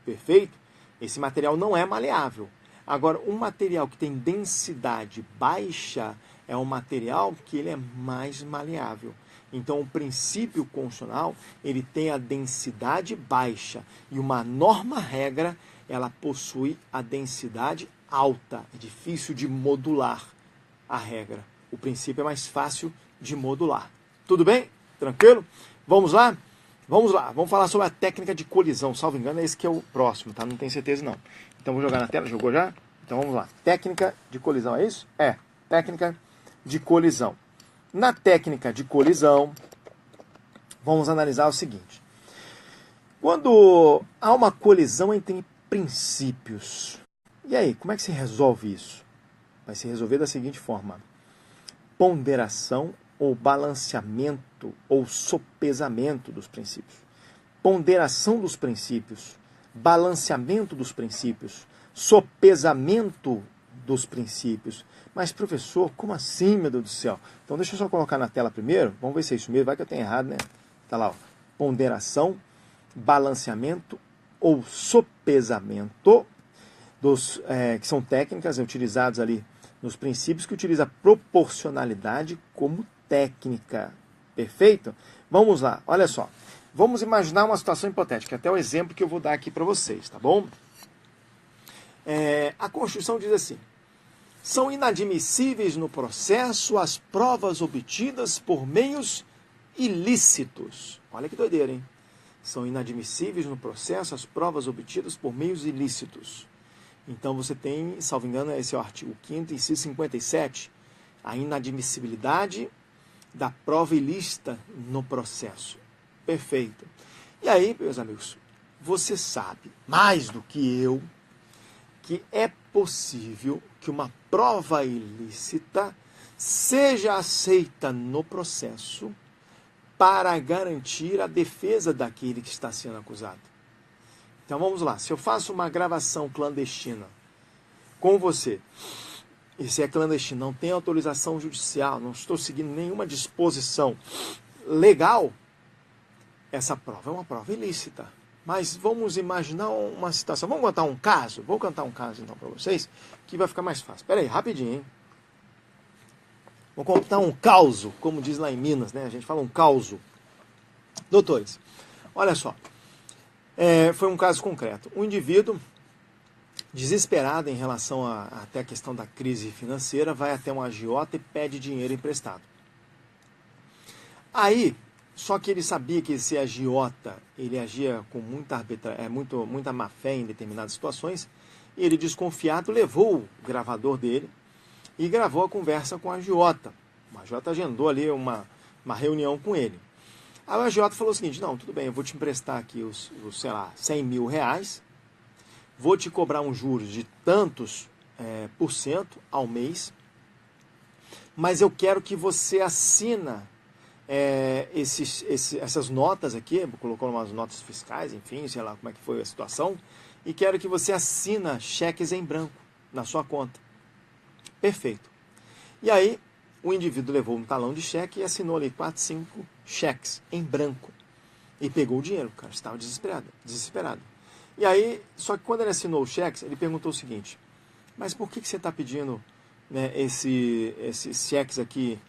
perfeito? Esse material não é maleável. Agora, um material que tem densidade baixa é um material que ele é mais maleável. Então, o princípio constitucional, ele tem a densidade baixa. E uma norma-regra, ela possui a densidade alta. É difícil de modular a regra. O princípio é mais fácil de modular. Tudo bem? Tranquilo? Vamos lá? Vamos lá. Vamos falar sobre a técnica de colisão. Salvo engano, é esse que é o próximo, tá? Não tenho certeza, não. Então, vou jogar na tela. Jogou já? Então, vamos lá. Técnica de colisão, é isso? É. Técnica de colisão. Na técnica de colisão, vamos analisar o seguinte. Quando há uma colisão entre princípios, e aí, como é que se resolve isso? Vai se resolver da seguinte forma. Ponderação ou balanceamento ou sopesamento dos princípios. Ponderação dos princípios, balanceamento dos princípios, sopesamento dos princípios. Mas, professor, como assim, meu Deus do céu? Então, deixa eu só colocar na tela primeiro. Vamos ver se é isso mesmo. Vai que eu tenho errado, né? Tá lá, ó. Ponderação, balanceamento ou sopesamento, que são técnicas utilizadas ali nos princípios, que utiliza a proporcionalidade como técnica. Perfeito? Vamos lá. Olha só. Vamos imaginar uma situação hipotética. Até o exemplo que eu vou dar aqui para vocês, tá bom? A Constituição diz assim: são inadmissíveis no processo as provas obtidas por meios ilícitos. Olha que doideira, hein? São inadmissíveis no processo as provas obtidas por meios ilícitos. Então você tem, salvo engano, esse é o artigo 5º, inciso 57, a inadmissibilidade da prova ilícita no processo. Perfeito. E aí, meus amigos, você sabe, mais do que eu, que é possível que uma prova ilícita seja aceita no processo para garantir a defesa daquele que está sendo acusado. Então vamos lá, se eu faço uma gravação clandestina com você, e se é clandestino, não tem autorização judicial, não estou seguindo nenhuma disposição legal, essa prova é uma prova ilícita. Mas vamos imaginar uma situação. Vamos contar um caso? Vou contar um caso então para vocês, que vai ficar mais fácil. Espera aí, rapidinho, hein? Vou contar um causo, como diz lá em Minas, né? A gente fala um causo. Doutores, olha só. Foi um caso concreto. Um indivíduo desesperado em relação até a questão da crise financeira, vai até um agiota e pede dinheiro emprestado. Aí, só que ele sabia que esse agiota, ele agia com muita má fé em determinadas situações, e ele, desconfiado, levou o gravador dele e gravou a conversa com o agiota. O agiota agendou ali uma reunião com ele. Aí o agiota falou o seguinte: não, tudo bem, eu vou te emprestar aqui os 100 mil reais, vou te cobrar um juros de tantos por cento ao mês, mas eu quero que você assina essas notas aqui, colocou umas notas fiscais, enfim, sei lá como é que foi a situação, e quero que você assina cheques em branco na sua conta. Perfeito. E aí, o indivíduo levou um talão de cheque e assinou ali 4, 5 cheques em branco. E pegou o dinheiro, o cara estava desesperado. E aí, só que quando ele assinou os cheques, ele perguntou o seguinte: mas por que você está pedindo, né, esses cheques aqui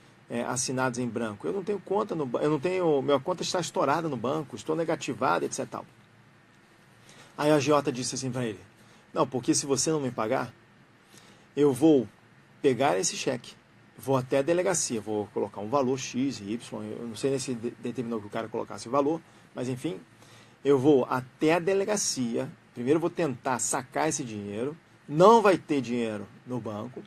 assinados em branco? Eu não tenho conta no banco, minha conta está estourada no banco, estou negativado, etc. Tal. Aí a agiota disse assim para ele: não, porque se você não me pagar, eu vou pegar esse cheque, vou até a delegacia, vou colocar um valor X, Y, eu não sei se determinou que o cara colocasse o valor, mas enfim, eu vou até a delegacia, primeiro vou tentar sacar esse dinheiro, não vai ter dinheiro no banco,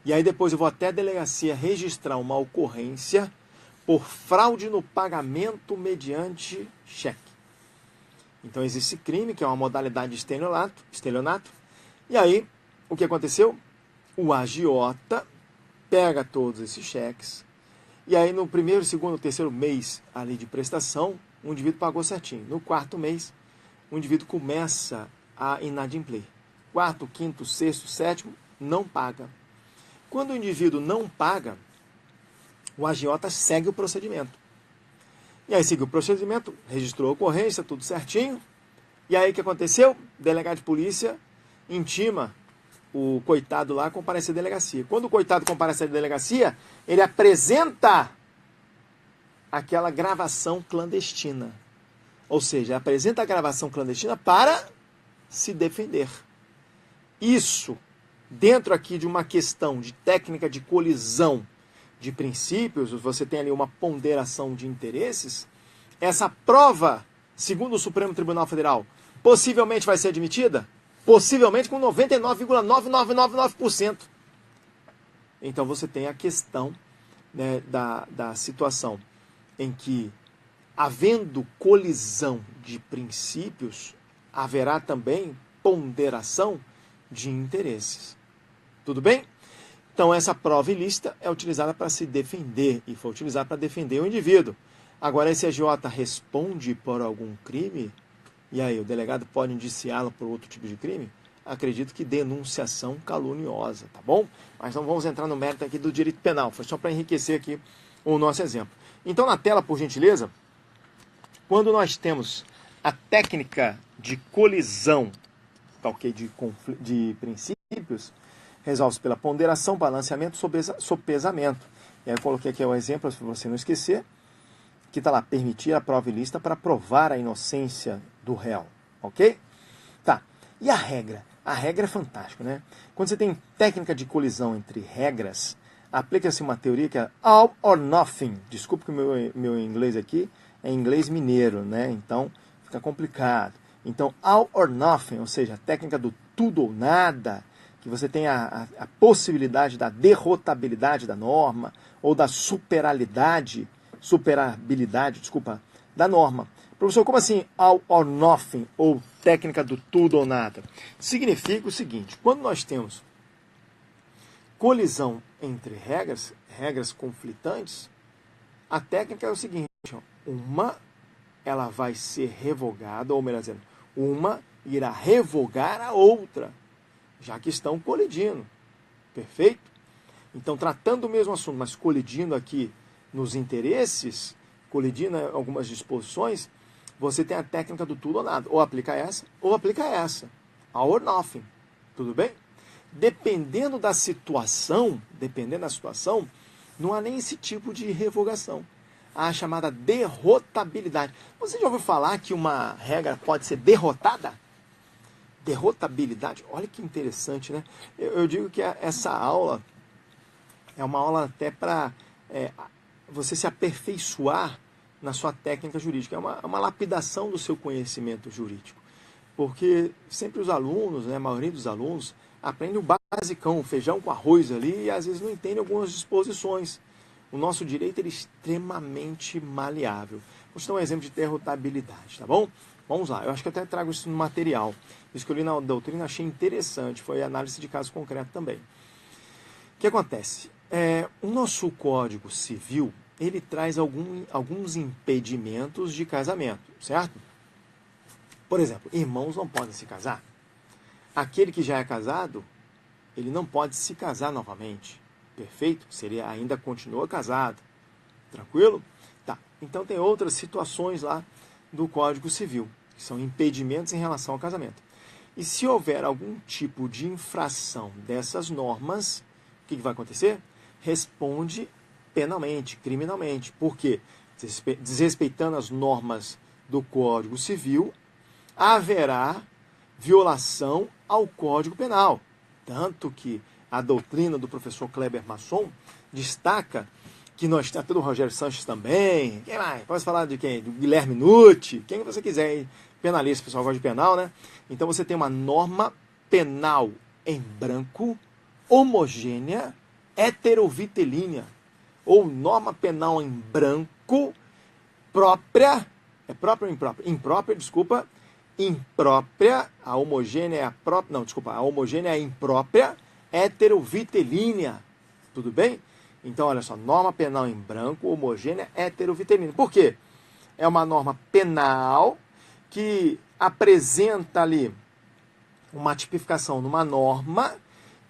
e aí depois eu vou até a delegacia registrar uma ocorrência por fraude no pagamento mediante cheque. Então existe crime, que é uma modalidade de estelionato, e aí o que aconteceu? O agiota pega todos esses cheques, e aí no primeiro, segundo, terceiro mês ali de prestação, o indivíduo pagou certinho. No quarto mês, o indivíduo começa a inadimplir. Quarto, quinto, sexto, sétimo, não paga. Quando o indivíduo não paga, o agiota segue o procedimento. E aí seguiu o procedimento, registrou a ocorrência, tudo certinho. E aí o que aconteceu? O delegado de polícia intima o coitado lá a comparecer à delegacia. Quando o coitado comparece à delegacia, ele apresenta aquela gravação clandestina. Ou seja, apresenta a gravação clandestina para se defender. Isso, dentro aqui de uma questão de técnica de colisão de princípios, você tem ali uma ponderação de interesses, essa prova, segundo o Supremo Tribunal Federal, possivelmente vai ser admitida? Possivelmente com 99,9999%. Então você tem a questão, né, da situação em que, havendo colisão de princípios, haverá também ponderação de interesses. Tudo bem? Então essa prova ilícita é utilizada para se defender, e foi utilizada para defender o indivíduo. Agora, esse agiota responde por algum crime, e aí o delegado pode indiciá-lo por outro tipo de crime? Acredito que denunciação caluniosa, tá bom? Mas não vamos entrar no mérito aqui do direito penal, foi só para enriquecer aqui o nosso exemplo. Então, na tela, por gentileza, quando nós temos a técnica de colisão, tá, okay, de princípios, resolve-se pela ponderação, balanceamento, sopesamento. E aí eu coloquei aqui o exemplo, para você não esquecer, que está lá: permitir a prova ilícita para provar a inocência do réu. Ok? Tá. E a regra? A regra é fantástica, né? Quando você tem técnica de colisão entre regras, aplica-se uma teoria que é all or nothing. Desculpe que o meu inglês aqui é inglês mineiro, né? Então fica complicado. Então, all or nothing, ou seja, a técnica do tudo ou nada, que você tem a possibilidade da derrotabilidade da norma, ou da superabilidade, da norma. Professor, como assim all or nothing, ou técnica do tudo ou nada? Significa o seguinte: quando nós temos colisão entre regras conflitantes, a técnica é o seguinte: uma ela vai ser revogada, ou melhor dizendo, uma irá revogar a outra, já que estão colidindo. Perfeito? Então, tratando o mesmo assunto, mas colidindo aqui nos interesses, colidindo em algumas disposições, você tem a técnica do tudo ou nada. Ou aplica essa, ou aplica essa. All or nothing. Tudo bem? Dependendo da situação, não há nem esse tipo de revogação. Há a chamada derrotabilidade. Você já ouviu falar que uma regra pode ser derrotada? derrotabilidade, olha que interessante, né? Eu digo que essa aula é uma aula até para você se aperfeiçoar na sua técnica jurídica. É uma lapidação do seu conhecimento jurídico. Porque sempre os alunos, né, a maioria dos alunos, aprende o basicão, feijão com arroz ali, e às vezes não entende algumas disposições. O nosso direito é extremamente maleável. Vou te dar um exemplo de derrotabilidade, tá bom? Vamos lá, eu acho que eu até trago isso no material. Escolhi na doutrina, achei interessante, foi análise de caso concreto também. O que acontece? O nosso Código Civil, ele traz alguns impedimentos de casamento, certo? Por exemplo, irmãos não podem se casar. Aquele que já é casado, ele não pode se casar novamente. Perfeito? Seria ainda continua casado. Tranquilo? Tá. Então tem outras situações lá do Código Civil, que são impedimentos em relação ao casamento. E se houver algum tipo de infração dessas normas, o que vai acontecer? Responde penalmente, criminalmente. Por quê? Desrespeitando as normas do Código Civil, haverá violação ao Código Penal. Tanto que a doutrina do professor Kleber Masson destaca que nós temos o Rogério Sanches também. Quem mais? Pode falar de quem? Do Guilherme Nutti, quem você quiser, hein? Penalista, o pessoal gosta de penal, né? Então você tem uma norma penal em branco, homogênea, heterovitelínea, ou norma penal em branco, própria, é própria ou imprópria? Imprópria, desculpa, imprópria, a homogênea é a própria, não, desculpa, a homogênea é a imprópria, heterovitelínea, tudo bem? Então, olha só, norma penal em branco, homogênea, heterovitelínea. Por quê? É uma norma penal que apresenta ali uma tipificação numa norma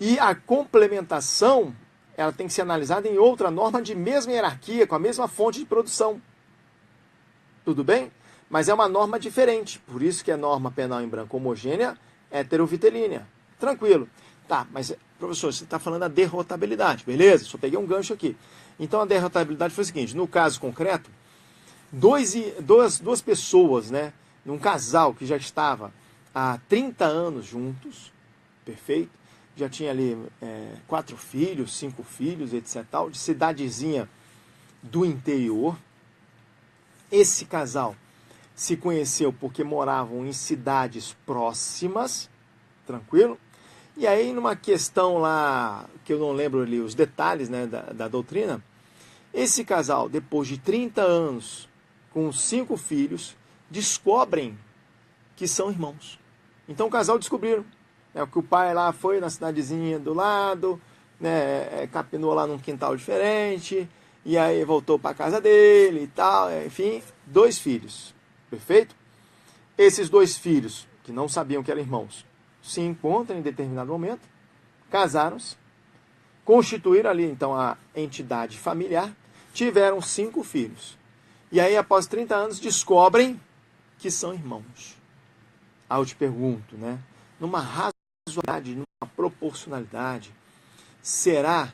e a complementação, ela tem que ser analisada em outra norma de mesma hierarquia, com a mesma fonte de produção. Tudo bem? Mas é uma norma diferente, por isso que é norma penal em branco homogênea, heterovitelínea. Tranquilo. Tá, mas, professor, você está falando da derrotabilidade, beleza? Só peguei um gancho aqui. Então, a derrotabilidade foi o seguinte, no caso concreto, duas pessoas, né, num casal que já estava há 30 anos juntos, perfeito? Já tinha ali 4 filhos, 5 filhos, etc. Tal, de cidadezinha do interior. Esse casal se conheceu porque moravam em cidades próximas, tranquilo? E aí, numa questão lá, que eu não lembro ali os detalhes, né, da doutrina, esse casal, depois de 30 anos, com 5 filhos, descobrem que são irmãos. Então o casal descobriram. Que o pai lá foi na cidadezinha do lado, né, capinou lá num quintal diferente, e aí voltou para a casa dele e tal, enfim, 2 filhos. Perfeito? Esses 2 filhos, que não sabiam que eram irmãos, se encontram em determinado momento, casaram-se, constituíram ali então a entidade familiar, tiveram 5 filhos. E aí, após 30 anos, descobrem que são irmãos. Aí eu te pergunto, né? Numa razoabilidade, numa proporcionalidade, será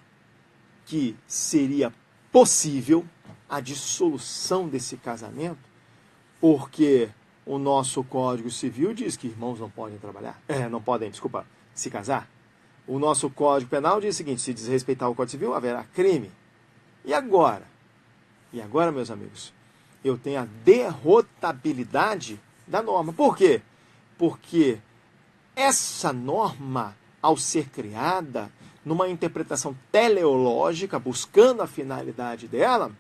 que seria possível a dissolução desse casamento? Porque o nosso Código Civil diz que irmãos não podem trabalhar. Não podem, desculpa, se casar. O nosso Código Penal diz o seguinte, se desrespeitar o Código Civil, haverá crime. E agora? E agora, meus amigos, eu tenho a derrotabilidade da norma. Por quê? Porque essa norma, ao ser criada numa interpretação teleológica, buscando a finalidade dela,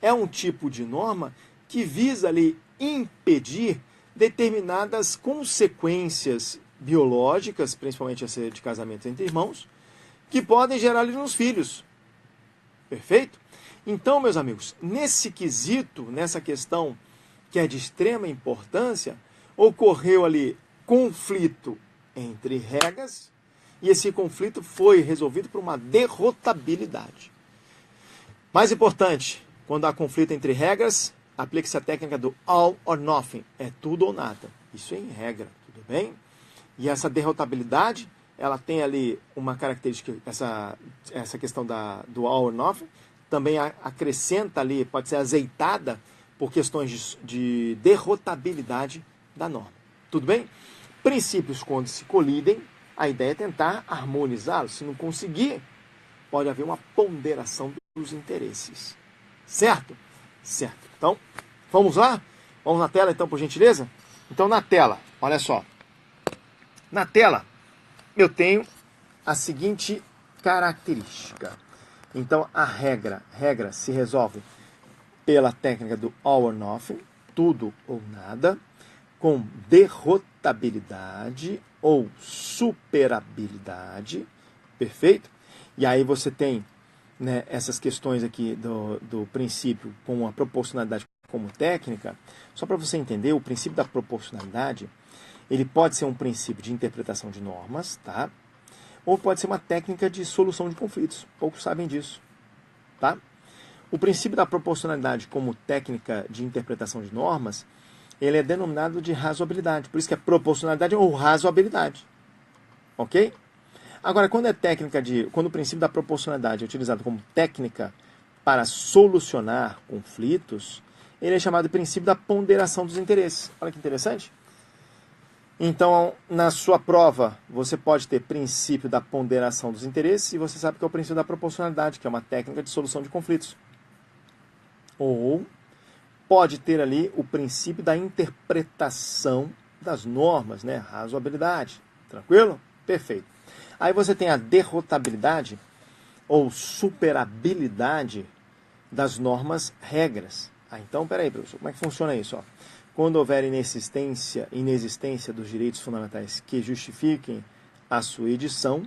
é um tipo de norma que visa ali impedir determinadas consequências biológicas, principalmente essa de casamentos entre irmãos, que podem gerar ali nos filhos. Perfeito? Então, meus amigos, nesse quesito, nessa questão que é de extrema importância, ocorreu ali conflito entre regras e esse conflito foi resolvido por uma derrotabilidade. Mais importante, quando há conflito entre regras, aplica-se a técnica do all or nothing, é tudo ou nada. Isso é em regra, tudo bem? E essa derrotabilidade, ela tem ali uma característica, essa questão do all or nothing, também acrescenta ali, pode ser azeitada por questões de derrotabilidade da norma. Tudo bem? Princípios, quando se colidem, a ideia é tentar harmonizá-los. Se não conseguir, pode haver uma ponderação dos interesses. Certo? Certo. Então, vamos lá? Vamos na tela, então, por gentileza? Então, na tela, olha só. Na tela, eu tenho a seguinte característica. Então, a regra se resolve pela técnica do all or nothing, tudo ou nada, com derrotabilidade ou superabilidade, perfeito? E aí você tem, né, essas questões aqui do princípio com a proporcionalidade como técnica. Só para você entender, o princípio da proporcionalidade, ele pode ser um princípio de interpretação de normas, tá? Ou pode ser uma técnica de solução de conflitos. Poucos sabem disso, tá? O princípio da proporcionalidade como técnica de interpretação de normas, ele é denominado de razoabilidade. Por isso que é proporcionalidade ou razoabilidade. Ok? Agora, quando o princípio da proporcionalidade é utilizado como técnica para solucionar conflitos, ele é chamado de princípio da ponderação dos interesses. Olha que interessante. Então, na sua prova, você pode ter princípio da ponderação dos interesses e você sabe que é o princípio da proporcionalidade, que é uma técnica de solução de conflitos. Ou pode ter ali o princípio da interpretação das normas, né? Razoabilidade. Tranquilo? Perfeito. Aí você tem a derrotabilidade ou superabilidade das normas regras. Então, peraí, professor, como é que funciona isso? Ó? Quando houver inexistência dos direitos fundamentais que justifiquem a sua edição,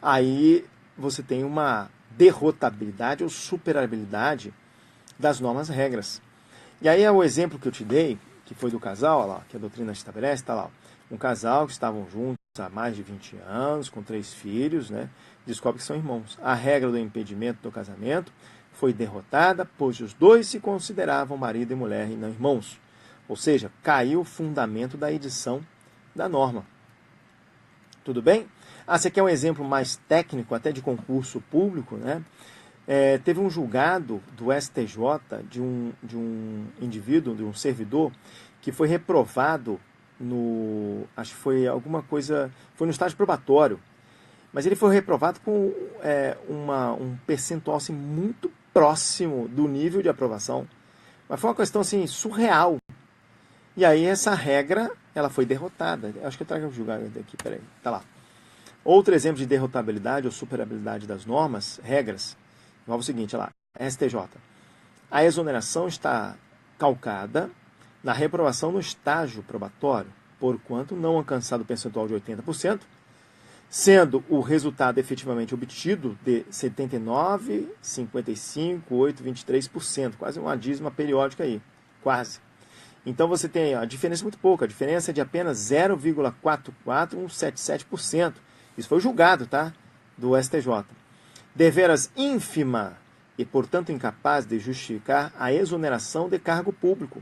aí você tem uma derrotabilidade ou superabilidade das normas regras. E aí é o exemplo que eu te dei, que foi do casal, olha lá, que a doutrina estabelece, está lá, um casal que estavam juntos há mais de 20 anos, com 3 filhos, né, descobre que são irmãos. A regra do impedimento do casamento foi derrotada, pois os dois se consideravam marido e mulher e não irmãos. Ou seja, caiu o fundamento da edição da norma. Tudo bem? Esse aqui é um exemplo mais técnico, até de concurso público, né? Teve um julgado do STJ de um indivíduo, de um servidor, que foi reprovado acho que foi alguma coisa, foi no estágio probatório, mas ele foi reprovado com um percentual assim, muito próximo do nível de aprovação. Mas foi uma questão assim, surreal. E aí essa regra, ela foi derrotada. Acho que eu trago o julgado aqui, peraí, tá lá. Outro exemplo de derrotabilidade ou superabilidade das normas, regras, é o seguinte, olha lá, STJ. A exoneração está calcada na reprovação no estágio probatório, porquanto não alcançado o percentual de 80%, sendo o resultado efetivamente obtido de 79, 55, 8, 23%, quase uma dízima periódica aí, quase. Então você tem a diferença muito pouca, a diferença é de apenas 0,44177%. Isso foi julgado, tá? Do STJ. Deveras ínfima e, portanto, incapaz de justificar a exoneração de cargo público,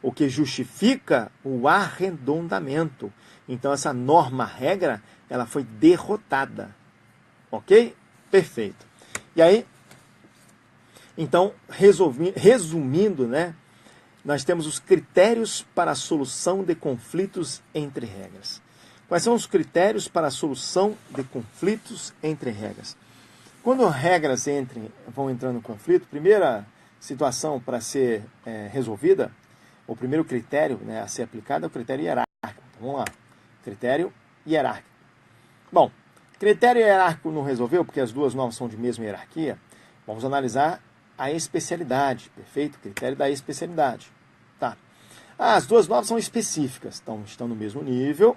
o que justifica o arredondamento. Então, essa norma-regra, ela foi derrotada. Ok? Perfeito. E aí, então, resumindo, né? Nós temos os critérios para a solução de conflitos entre regras. Quais são os critérios para a solução de conflitos entre regras? Quando regras vão entrando em conflito, primeira situação para ser resolvida, o primeiro critério, né, a ser aplicado é o critério hierárquico. Então, vamos lá. Critério hierárquico. Bom, critério hierárquico não resolveu, porque as duas normas são de mesma hierarquia. Vamos analisar a especialidade, perfeito? Critério da especialidade. Tá. As duas normas são específicas, estão no mesmo nível,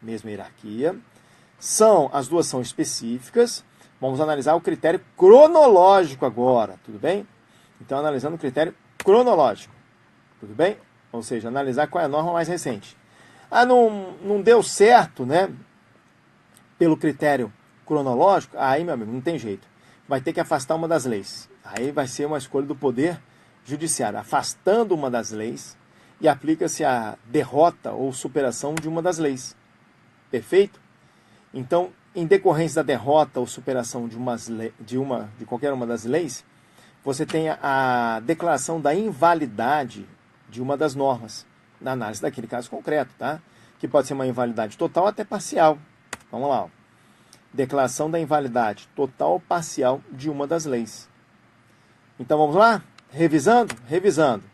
mesma hierarquia. As duas são específicas. Vamos analisar o critério cronológico agora, tudo bem? Então, analisando o critério cronológico, tudo bem? Ou seja, analisar qual é a norma mais recente. Não deu certo, né? Pelo critério cronológico, aí, meu amigo, não tem jeito. Vai ter que afastar uma das leis. Aí vai ser uma escolha do Poder Judiciário, afastando uma das leis e aplica-se a derrota ou superação de uma das leis. Perfeito? Então, em decorrência da derrota ou superação de qualquer uma das leis, você tem a declaração da invalidade de uma das normas, na análise daquele caso concreto, tá? que pode ser uma invalidade total até parcial. Vamos lá. Ó. Declaração da invalidade total ou parcial de uma das leis. Então vamos lá? Revisando? Revisando.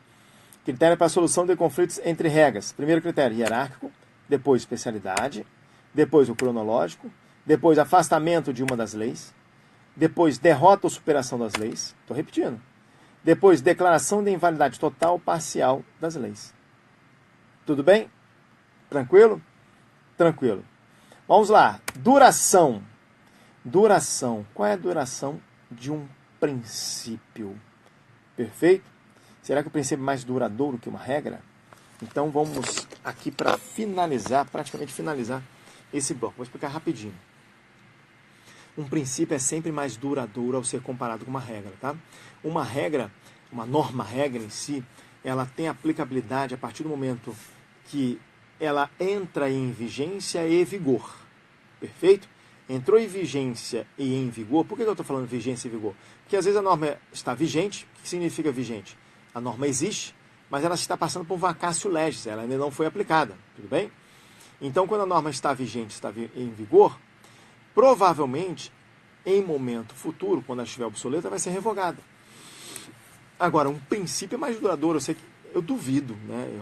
Critério para a solução de conflitos entre regras. Primeiro critério, hierárquico. Depois, especialidade. Depois, o cronológico. Depois, afastamento de uma das leis. Depois, derrota ou superação das leis. Estou repetindo. Depois, declaração de invalidade total ou parcial das leis. Tudo bem? Tranquilo? Tranquilo. Vamos lá. Duração. Duração. Qual é a duração de um princípio? Perfeito? Será que o princípio é mais duradouro que uma regra? Então vamos aqui para finalizar, praticamente finalizar esse bloco. Vou explicar rapidinho. Um princípio é sempre mais duradouro ao ser comparado com uma regra, tá? Uma regra, uma norma-regra em si, ela tem aplicabilidade a partir do momento que ela entra em vigência e vigor. Perfeito? Entrou em vigência e em vigor. Por que eu estou falando vigência e vigor? Porque às vezes a norma está vigente. O que significa vigente? A norma existe, mas ela está passando por um vacatio legis. Ela ainda não foi aplicada. Tudo bem? Então, quando a norma está vigente, está em vigor, provavelmente, em momento futuro, quando ela estiver obsoleta, vai ser revogada. Agora, um princípio é mais duradouro. Eu duvido, né?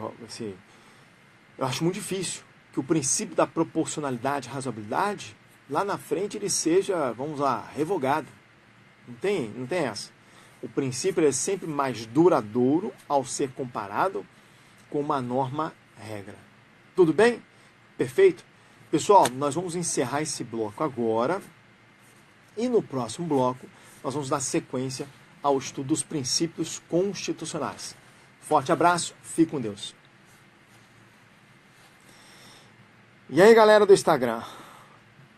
Eu acho muito difícil que o princípio da proporcionalidade e razoabilidade, lá na frente, ele seja, vamos lá, revogado. Não tem essa. O princípio é sempre mais duradouro ao ser comparado com uma norma-regra. Tudo bem? Perfeito? Pessoal, nós vamos encerrar esse bloco agora. E no próximo bloco, nós vamos dar sequência ao estudo dos princípios constitucionais. Forte abraço, fique com Deus. E aí, galera do Instagram?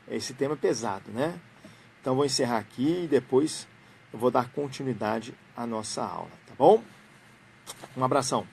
Esse tema é pesado, né? Então, vou encerrar aqui e depois eu vou dar continuidade à nossa aula, tá bom? Um abração.